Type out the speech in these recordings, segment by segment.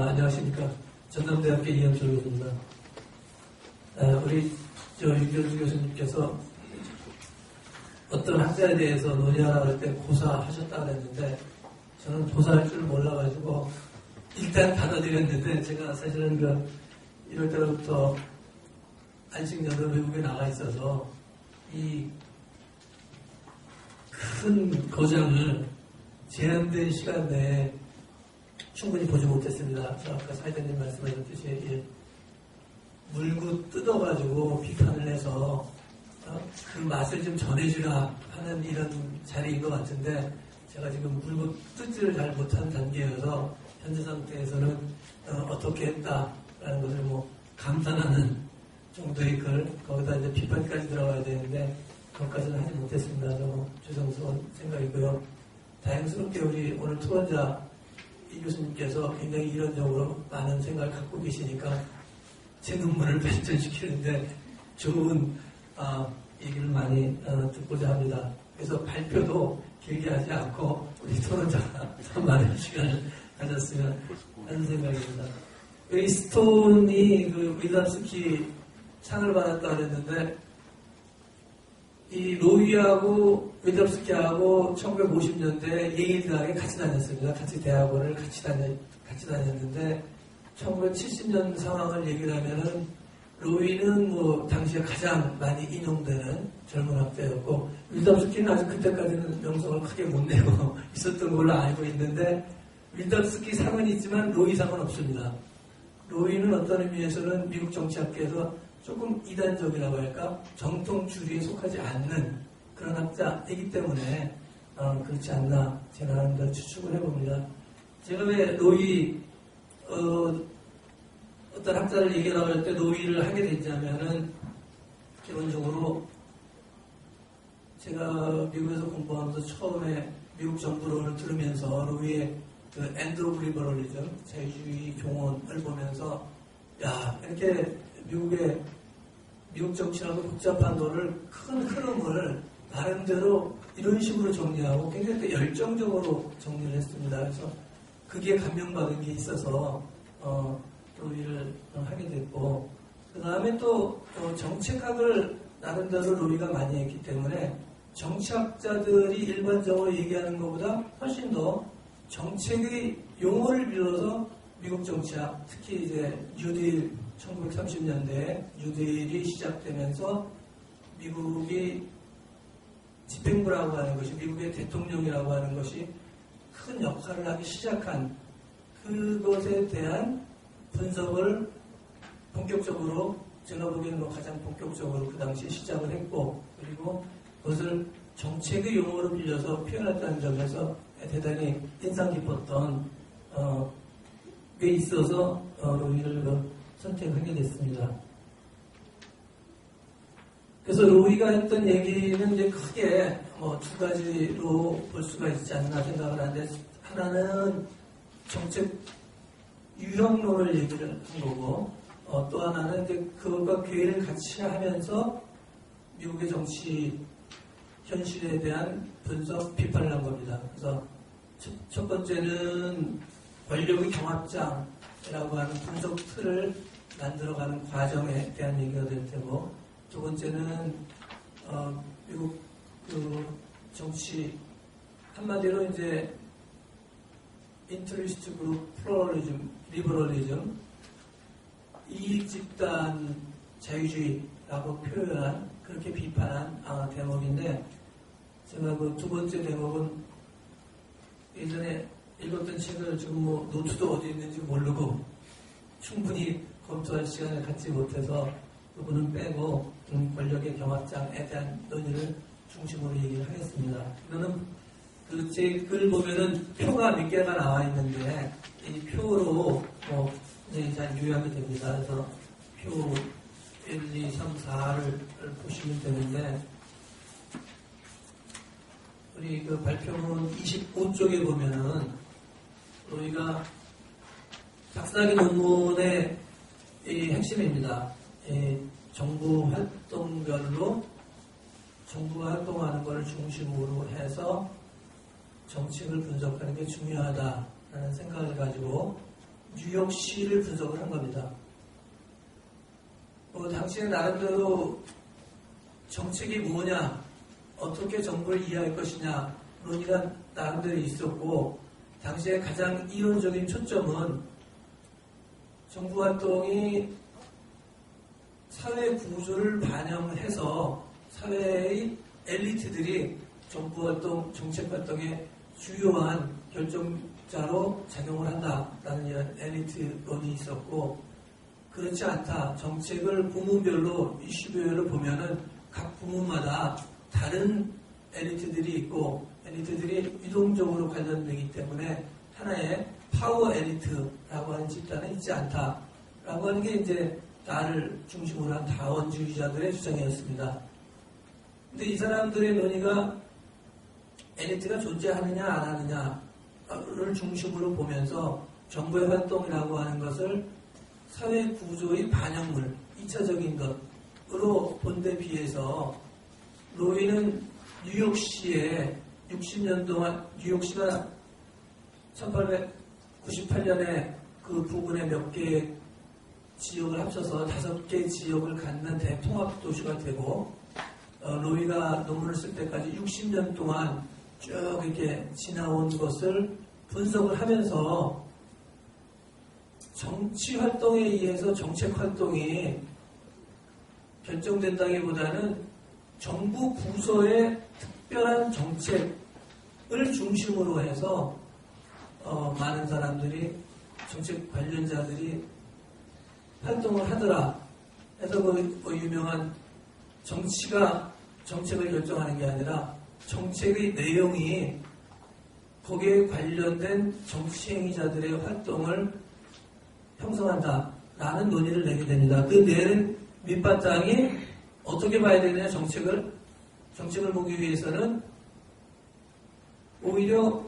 안녕하십니까. 전남대학교 이현철 교수입니다. 우리 유교수 교수님께서 어떤 학자에 대해서 논의하라고 할 때 고사하셨다고 그랬는데 저는 고사할 줄 몰라가지고 일단 받아들였는데 제가 사실은 1월 달부터 안식년으로 외국에 나가 있어서 이 큰 거장을 제한된 시간 내에 충분히 보지 못했습니다. 아까 사회자님 말씀하셨듯이 물고 뜯어가지고 비판을 해서 그 맛을 좀 전해주라 하는 이런 자리인 것 같은데 제가 지금 물고 뜯지를 잘 못한 단계여서 현재 상태에서는 어떻게 했다라는 것을 감탄하는 정도의 글, 거기다 이제 비판까지 들어가야 되는데 그것까지는 하지 못했습니다. 너무 죄송스러운 생각이고요. 다행스럽게 우리 오늘 토론자 이 교수님께서 굉장히 이론적으로 많은 생각을 갖고 계시니까 제 논문을 발전시키는데 좋은 얘기를 많이 듣고자 합니다. 그래서 발표도 길게 하지 않고 우리 토론자가 더 많은 시간을 가졌으면 하는 생각입니다. 이 스톤이 위담스키 상을 받았다고 했는데 이 로이하고 위담스키하고 1950년대 예일 대학에 같이 다녔습니다. 같이 대학원을 같이 다녔는데 1970년 상황을 얘기를 하면은 로이는 당시에 가장 많이 인용되는 젊은 학자였고 위담스키는 아직 그때까지는 명성을 크게 못 내고 있었던 걸로 알고 있는데 위담스키 상은 있지만 로이 상은 없습니다. 로이는 어떤 의미에서는 미국 정치학계에서 조금 이단적이라고 할까 정통 주류에 속하지 않는 그런 학자이기 때문에 그렇지 않나 제가 나름대로 추측을 해봅니다. 제가 왜 로이 어떤 학자를 얘기하라고 할 때 로이를 하게 됐냐면은 기본적으로 제가 미국에서 공부하면서 처음에 미국 정부론을 들으면서 로이의 엔드 오브 리버럴리즘 자유주의 교훈을 보면서 이렇게 미국 정치하고 복잡한 거를 큰 흐름을 나름대로 이런 식으로 정리하고 굉장히 또 열정적으로 정리를 했습니다. 그래서 그게 감명받은 게 있어서 로이를 하게 됐고 그 다음에 또 정책학을 나름대로 로이가 많이 했기 때문에 정치학자들이 일반적으로 얘기하는 것보다 훨씬 더 정책의 용어를 빌어서 미국 정치학, 특히 이제 뉴딜 1930년대에 뉴딜이 시작되면서 미국이 집행부라고 하는 것이 미국의 대통령이라고 하는 것이 큰 역할을 하기 시작한 그것에 대한 분석을 본격적으로 제가 보기에는 가장 본격적으로 그 당시에 시작을 했고 그리고 그것을 정책의 용어로 빌려서 표현했다는 점에서 대단히 인상 깊었던 게 있어서 로이를 선택하게 됐습니다. 그래서 로이가 했던 얘기는 이제 크게 두 가지로 볼 수가 있지 않나 생각을 하는데 하나는 정책 유형론을 얘기를 한 거고 또 하나는 이제 그것과 괴를 같이 하면서 미국의 정치 현실에 대한 분석 비판을 한 겁니다. 그래서 첫 번째는 권력의 경합장이라고 하는 분석 틀을 만들어가는 과정에 대한 얘기가 될 테고 두 번째는 미국 정치 한마디로 이제 인터리스트 그룹 플러럴리즘, 리버럴리즘 이익집단 자유주의라고 표현한 그렇게 비판한 대목인데 제가 두 번째 대목은 예전에 읽었던 책을 지금 노트도 어디 있는지 모르고 충분히 검토할 시간을 갖지 못해서 그거는 빼고 권력의 경합장에 대한 논의를 중심으로 얘기를 하겠습니다. 이거는 제 글 보면은 표가 몇 개가 나와 있는데 이 표로 잘 요약이 됩니다. 그래서 표 1, 2, 3, 4를 보시면 되는데 우리 발표문 25쪽에 보면은 우리가 박사학위 논문의 이 핵심입니다. 정부 활동별로 정부가 활동하는 것을 중심으로 해서 정책을 분석하는 게 중요하다라는 생각을 가지고 뉴욕시를 분석을 한 겁니다. 당시에 나름대로 정책이 뭐냐, 어떻게 정부를 이해할 것이냐 논의가 나름대로 있었고, 당시에 가장 이론적인 초점은 정부 활동이 사회 구조를 반영해서 사회의 엘리트들이 정부 활동, 정책 활동의 주요한 결정자로 작용을 한다라는 이런 엘리트론이 있었고, 그렇지 않다. 정책을 부문별로 이슈별로 보면은 각 부문마다 다른 엘리트들이 있고, 엘리트들이 유동적으로 관련되기 때문에 하나의 파워 엘리트라고 하는 집단은 있지 않다라고 하는 게 이제 나를 중심으로 한 다원주의자들의 주장이었습니다. 근데 이 사람들의 논의가 엘리트가 존재하느냐 안 하느냐를 중심으로 보면서 정부의 활동이라고 하는 것을 사회 구조의 반영물, 2차적인 것으로 본 데 비해서 로이는 뉴욕시에 60년 동안, 뉴욕시가 1898년에 그 부근의 몇 개의 지역을 합쳐서 5개 지역을 갖는 대통합 도시가 되고, 로이가 논문을 쓸 때까지 60년 동안 쭉 이렇게 지나온 것을 분석을 하면서 정치 활동에 의해서 정책 활동이 결정된다기보다는 정부 부서의 특별한 정책을 중심으로 해서 많은 사람들이, 정책 관련자들이 활동을 하더라. 해서 그 유명한 정치가 정책을 결정하는 게 아니라 정책의 내용이 거기에 관련된 정치행위자들의 활동을 형성한다라는 논의를 내게 됩니다. 그 내는 밑바탕이 어떻게 봐야 되느냐, 정책을 보기 위해서는 오히려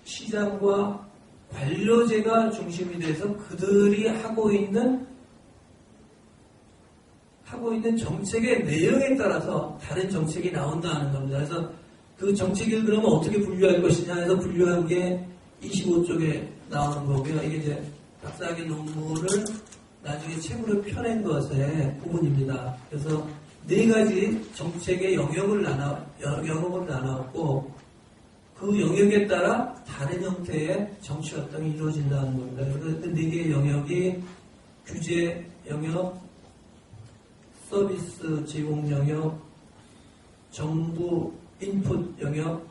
시장과 관료제가 중심이 돼서 그들이 하고 있는 정책의 내용에 따라서 다른 정책이 나온다는 겁니다. 그래서 그 정책을 그러면 어떻게 분류할 것이냐 해서 분류한 게 25쪽에 나오는 거고요. 이게 이제 박사학위 논문을 나중에 책으로 펴낸 것의 부분입니다. 그래서 4가지 정책의 영역을 나눴고, 그 영역에 따라 다른 형태의 정치 활동이 이루어진다는 겁니다. 그래서 그 4개의 영역이 규제 영역, 서비스 제공 영역, 정부 인풋 영역,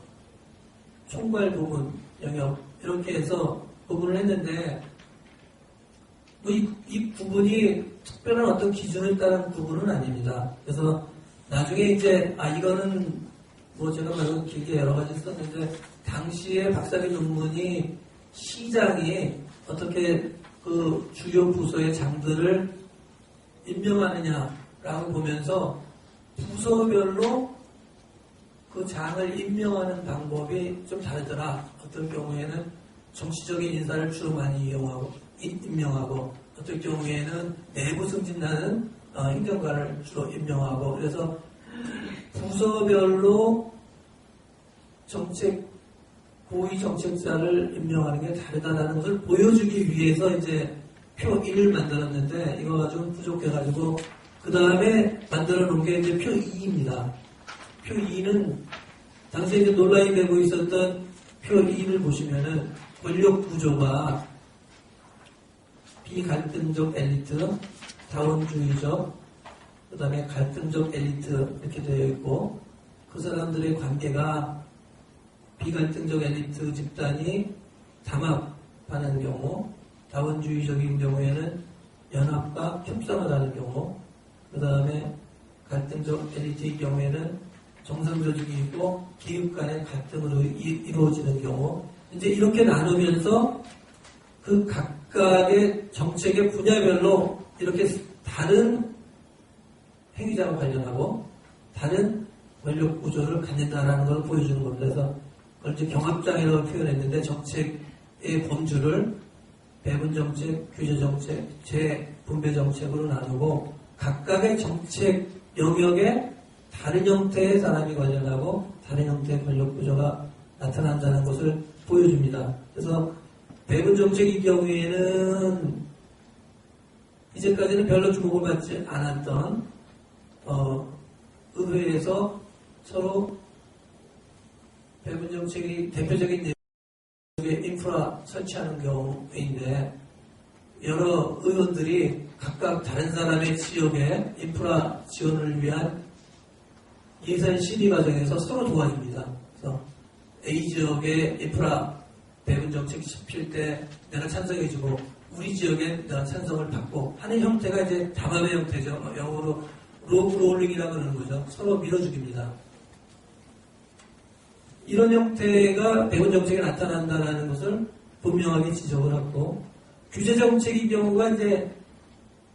총괄 부분 영역, 이렇게 해서 구분을 했는데, 이 부분이 특별한 어떤 기준을 따른 부분은 아닙니다. 그래서 나중에 이제 이거는 제가 말고 길게 여러 가지 썼는데, 당시에 박사학위 논문이 시장이 어떻게 그 주요 부서의 장들을 임명하느냐라고 보면서 부서별로 그 장을 임명하는 방법이 좀 다르더라. 어떤 경우에는 정치적인 인사를 주로 많이 임명하고, 어떤 경우에는 내부 승진하는 행정관을 주로 임명하고, 그래서 부서별로 고위 정책자를 임명하는 게 다르다는 것을 보여주기 위해서 이제 표 1을 만들었는데, 이거 가지고 부족해가지고 그 다음에 만들어 놓은 게 이제 표 2입니다. 표 2는 당시에 이제 논란이 되고 있었던 표 2를 보시면은 권력 구조가 비갈등적 엘리트, 다원주의적, 그 다음에 갈등적 엘리트 이렇게 되어 있고, 그 사람들의 관계가 비갈등적 엘리트 집단이 담합하는 경우, 다원주의적인 경우에는 연합과 협상을 하는 경우, 그 다음에 갈등적 엘리트의 경우에는 정상조직이고 기업 간의 갈등으로 이루어지는 경우, 이제 이렇게 나누면서 그 각각의 정책의 분야별로 이렇게 다른 행위자와 관련하고 다른 권력 구조를 갖는다라는 걸 보여주는 겁니다. 그래서 그걸 이제 경합장이라고 표현했는데, 정책의 범주를 배분정책, 규제정책, 재분배정책으로 나누고 각각의 정책 영역에 다른 형태의 사람이 관련하고 다른 형태의 권력 구조가 나타난다는 것을 보여줍니다. 그래서 배분 정책의 경우에는 이제까지는 별로 주목을 받지 않았던 의회에서 서로 배분 정책의 대표적인 내용의 인프라 설치하는 경우인데 여러 의원들이 각각 다른 사람의 지역의 인프라 지원을 위한 예산 심의 과정에서 서로 도와줍니다. 그래서 A 지역의 인프라 배분 정책이 잡힐 때 내가 찬성해주고 우리 지역엔 내가 찬성을 받고 하는 형태가 이제 담합의 형태죠. 영어로 롤링이라고 그러는 거죠. 서로 밀어주기입니다. 이런 형태가 배분 정책에 나타난다는 것을 분명하게 지적을 하고 규제 정책의 경우가 이제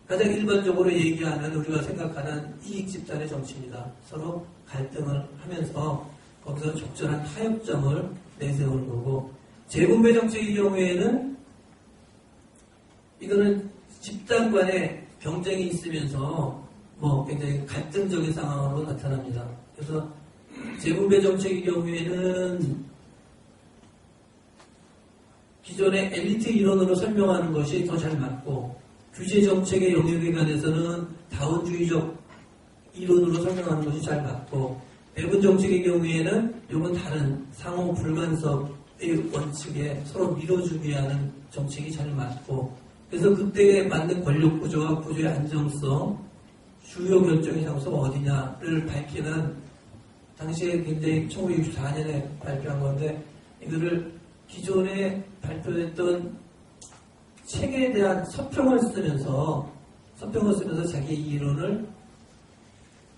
가장 일반적으로 얘기하는 우리가 생각하는 이익 집단의 정치입니다. 서로 갈등을 하면서 거기서 적절한 타협점을 내세우는 거고 재분배 정책의 경우에는 이거는 집단 간의 경쟁이 있으면서 굉장히 갈등적인 상황으로 나타납니다. 그래서 재분배 정책의 경우에는 기존의 엘리트 이론으로 설명하는 것이 더 잘 맞고 규제 정책의 영역에 관해서는 다원주의적 이론으로 설명하는 것이 잘 맞고 배분 정책의 경우에는 이건 다른 상호 불간섭의 원칙에 서로 밀어주기 하는 정책이 잘 맞고 그래서 그때에 맞는 권력 구조와 구조의 안정성 주요 결정의 장소가 어디냐를 밝히는 당시에 굉장히 1964년에 발표한 건데 이거를 기존에 발표했던 책에 대한 서평을 쓰면서 자기 이론을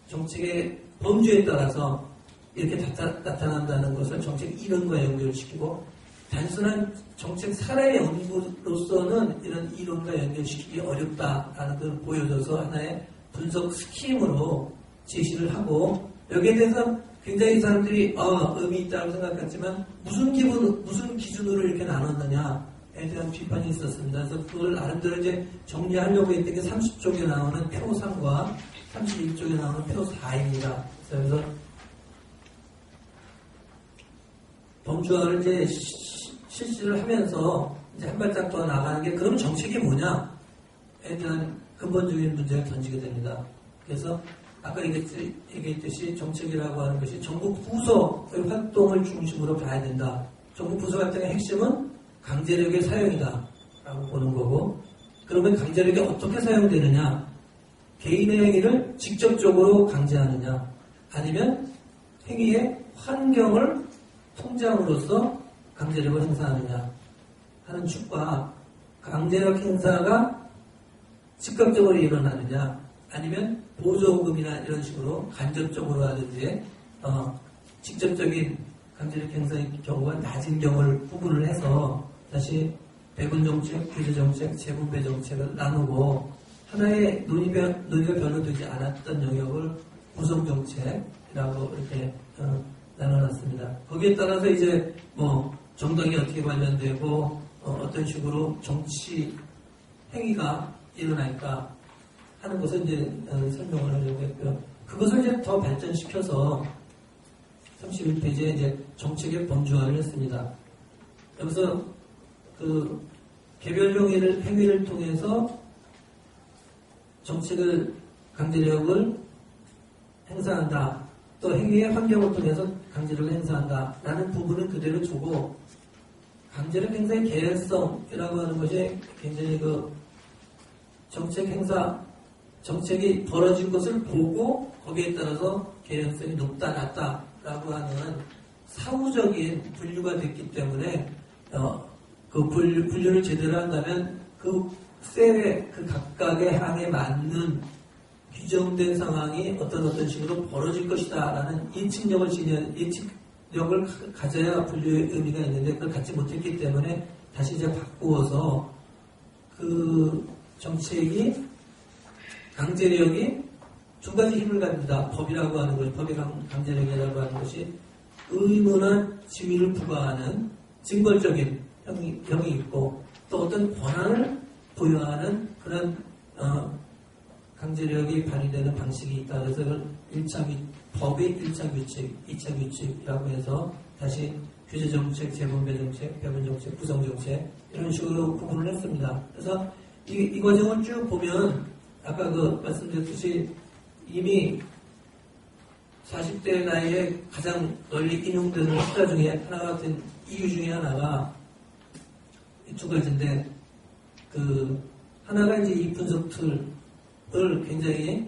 정책의 범주에 따라서 이렇게 나타난다는 것을 정책 이론과 연결시키고 단순한 정책 사례의 연구로서는 이런 이론과 연결시키기 어렵다라는 걸 보여줘서 하나의 분석 스킴으로 제시를 하고 여기에 대해서 굉장히 사람들이 의미 있다고 생각했지만 무슨 기준으로 이렇게 나눴느냐에 대한 비판이 있었습니다. 그래서 그걸 나름대로 이제 정리하려고 했던 게 30쪽에 나오는 표 3과 31쪽에 나오는 표 4입니다. 그래서 범주화를 이제 실시를 하면서 이제 한 발짝 더 나가는 게 그럼 정책이 뭐냐에 대한 근본적인 문제가 던지게 됩니다. 그래서 아까 얘기했듯이 정책이라고 하는 것이 정부 부서의 활동을 중심으로 봐야 된다. 정부 부서 활동의 핵심은 강제력의 사용이다라고 보는 거고 그러면 강제력이 어떻게 사용되느냐 개인의 행위를 직접적으로 강제하느냐 아니면 행위의 환경을 통제함으로써 강제력을 행사하느냐 하는 축과 강제력 행사가 즉각적으로 일어나느냐 아니면 보조금이나 이런 식으로 간접적으로 하든지 직접적인 강제력 행사의 경우가 낮은 경우를 구분을 해서 다시 배분 정책, 규제 정책, 재분배 정책을 나누고 하나의 논의가 별로 되지 않았던 영역을 구성 정책이라고 이렇게 나눠놨습니다. 거기에 따라서 이제 정당이 어떻게 관련되고 어떤 식으로 정치 행위가 일어날까 하는 것을 이제 설명을 하려고 했고요. 그것을 이제 더 발전시켜서 31페이지에 이제 정책의 범주화를 했습니다. 여기서 그 개별형 행위를 통해서 정책을 강제력을 행사한다. 또 행위의 환경을 통해서 강제력을 행사한다라는 부분은 그대로 두고 강제력 행사의 개연성이라고 하는 것이 굉장히 그 정책이 벌어진 것을 보고 거기에 따라서 개연성이 높다 낮다라고 하는 사후적인 분류가 됐기 때문에 그 분류를 제대로 한다면 그 셀의 그 각각의 항에 맞는 규정된 상황이 어떤 식으로 벌어질 것이다라는 예측력을 가져야 분류의 의미가 있는데 그걸 갖지 못했기 때문에 다시 이제 바꾸어서 그 정책이 강제력이 두 가지 힘을 갖는다. 법이라고 하는 것이 법의 강제력이라고 하는 것이 의무나 지위를 부과하는 징벌적인 형이 있고 또 어떤 권한을 부여하는 그런 강제력이 발휘되는 방식이 있다. 그래서 그걸 법의 1차 규칙, 2차 규칙이라고 해서 다시 규제정책, 재분배정책, 배분정책, 구성정책 이런 식으로 구분을 했습니다. 그래서 이 과정을 쭉 보면 아까 말씀드렸듯이 이미 40대 나이에 가장 널리 인용되는 숫자 중에 하나가 된 이유 중에 하나가 이 두 가지인데 하나가 이제 이 분석 툴을 굉장히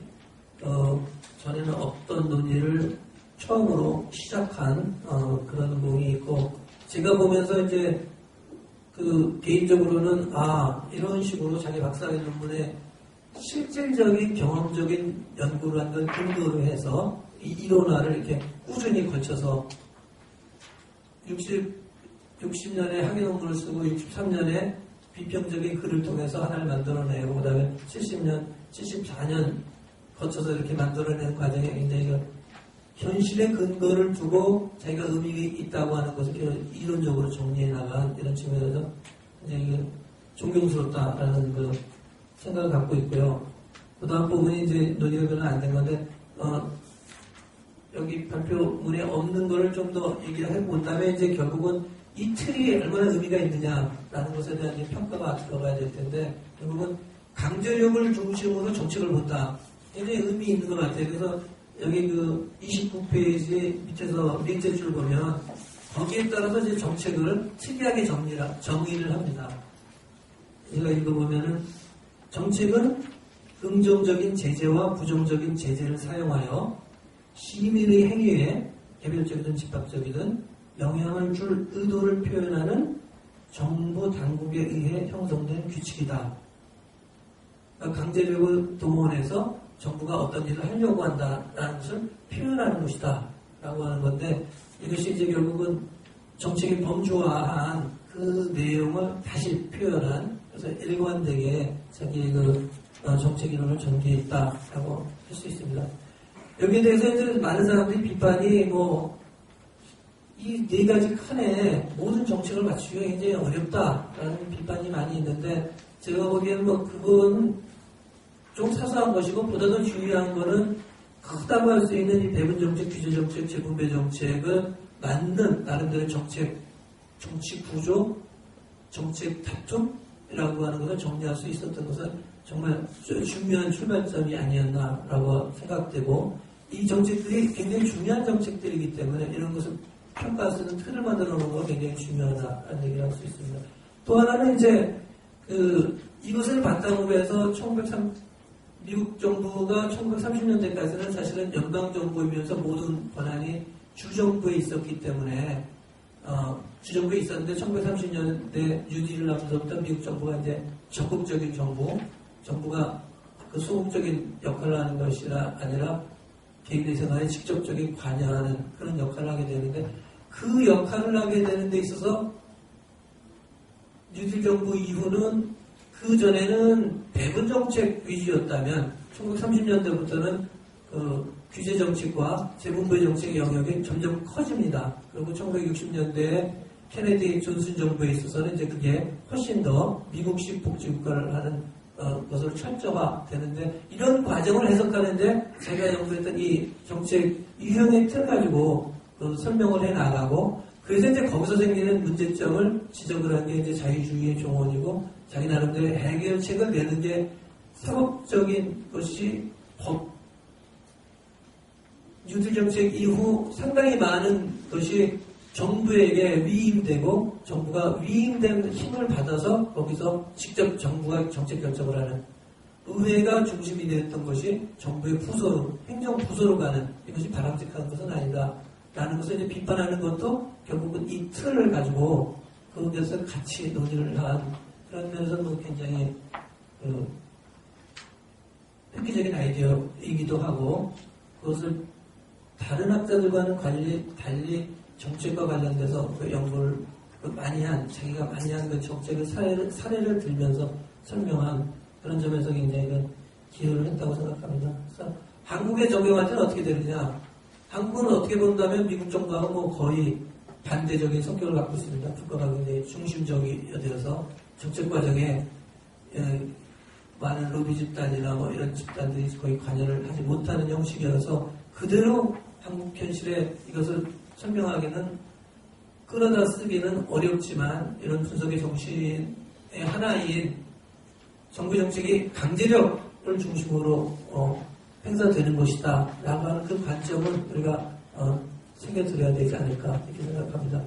전에는 없던 논의를 처음으로 시작한 그런 부분이 있고 제가 보면서 이제 개인적으로는 이런 식으로 자기 박사학위 논문에 실질적인 경험적인 연구를 한 걸 근거로 해서 이 이론화를 이렇게 꾸준히 걸쳐서 60년에 학위 논문을 쓰고 63년에 비평적인 글을 통해서 하나를 만들어내고 그 다음에 70년, 74년 거쳐서 이렇게 만들어내는 과정에 굉장히 현실의 근거를 두고 자기가 의미가 있다고 하는 것을 이론적으로 정리해 나간 이런 측면에서 굉장히 존경스럽다라는 생각을 갖고 있고요. 그 다음 부분이 이제 논의가 별로 안 된 건데, 여기 발표문에 없는 거를 좀 더 얘기를 해본다면 이제 결국은 이 틀이 얼마나 의미가 있느냐라는 것에 대한 이제 평가가 들어가야 될 텐데, 결국은 강제력을 중심으로 정책을 본다. 굉장히 의미 있는 것 같아요. 그래서 여기 29페이지 밑에서 밑째 줄 보면 거기에 따라서 이제 정책을 특이하게 정의를 합니다. 제가 읽어보면은 정책은 긍정적인 제재와 부정적인 제재를 사용하여 시민의 행위에 개별적이든 집합적이든 영향을 줄 의도를 표현하는 정부 당국에 의해 형성된 규칙이다. 그러니까 강제력을 동원해서 정부가 어떤 일을 하려고 한다라는 것을 표현하는 것이다 라고 하는 건데 이것이 이제 결국은 정책의 범주화한 그 내용을 다시 표현한 그래서 일관되게 자기의 정책 이론을 전개했다라고 할 수 있습니다. 여기에 대해서 이제 많은 사람들이 비판이 이 네 가지 칸에 모든 정책을 맞추기가 굉장히 어렵다라는 비판이 많이 있는데 제가 보기에는 그건 좀 사소한 것이고 보다 더 중요한 거는 크다고 할 수 있는 이 배분정책, 규제정책, 재분배정책을 만든 나름대로 정책 구조, 정책 다툼이라고 하는 것을 정리할 수 있었던 것은 정말 중요한 출발점이 아니었나라고 생각되고 이 정책들이 굉장히 중요한 정책들이기 때문에 이런 것을 평가할 수 있는 틀을 만들어 놓은 거 굉장히 중요하다는 얘기를 할 수 있습니다. 또 하나는 이제 이것을 바탕으로 해서 미국 정부가 1930년대까지는 사실은 연방정부이면서 모든 권한이 주정부에 있었기 때문에 주정부에 있었는데 1930년대 뉴딜을 하면서부터 미국 정부가 이제 적극적인 정부가 소극적인 역할을 하는 것이 아니라 개인의 생활에 직접적인 관여하는 그런 역할을 하게 되는데 그 역할을 하게 되는 데 있어서 뉴딜 정부 이후는 그 전에는 배분정책 위주였다면 1930년대부터는 규제정책과 재분배정책 영역이 점점 커집니다. 그리고 1960년대에 케네디 존슨 정부에 있어서는 이제 그게 훨씬 더 미국식 복지국가를 하는 것으로 철저화되는데 이런 과정을 해석하는데 제가 연구했던 이 정책 유형의 틀 가지고 설명을 해 나가고 그래서 이제 거기서 생기는 문제점을 지적을 한 게 이제 자유주의의 종언이고 자기 나름대로 해결책을 내는 게 사법적인 것이 뉴딜 정책 이후 상당히 많은 것이 정부에게 위임되고 정부가 위임된 힘을 받아서 거기서 직접 정부가 정책 결정을 하는 의회가 중심이 되었던 것이 정부의 부서로 행정 부서로 가는 이것이 바람직한 것은 아니다 라는 것을 이제 비판하는 것도 결국은 이 틀을 가지고 거기에서 같이 논의를 한 그런 면에서는 굉장히 획기적인 아이디어이기도 하고 그것을 다른 학자들과는 달리 정책과 관련돼서 연구를 자기가 많이 한 그 정책의 사례를 들면서 설명한 그런 점에서 굉장히 기여를 했다고 생각합니다. 그래서 한국에 적용할 때는 어떻게 되느냐? 한국은 어떻게 본다면 미국 정부하고 거의 반대적인 성격을 갖고 있습니다. 국가가 굉장히 중심적이어서 정책 과정에 많은 로비 집단이나 이런 집단들이 거의 관여를 하지 못하는 형식이어서 그대로 한국 현실에 이것을 설명하기는 끌어다 쓰기는 어렵지만 이런 분석의 정신의 하나인 정부 정책이 강제력을 중심으로 행사되는 것이다 라고 하는 그 관점을 우리가 챙겨드려야 되지 않을까 이렇게 생각합니다.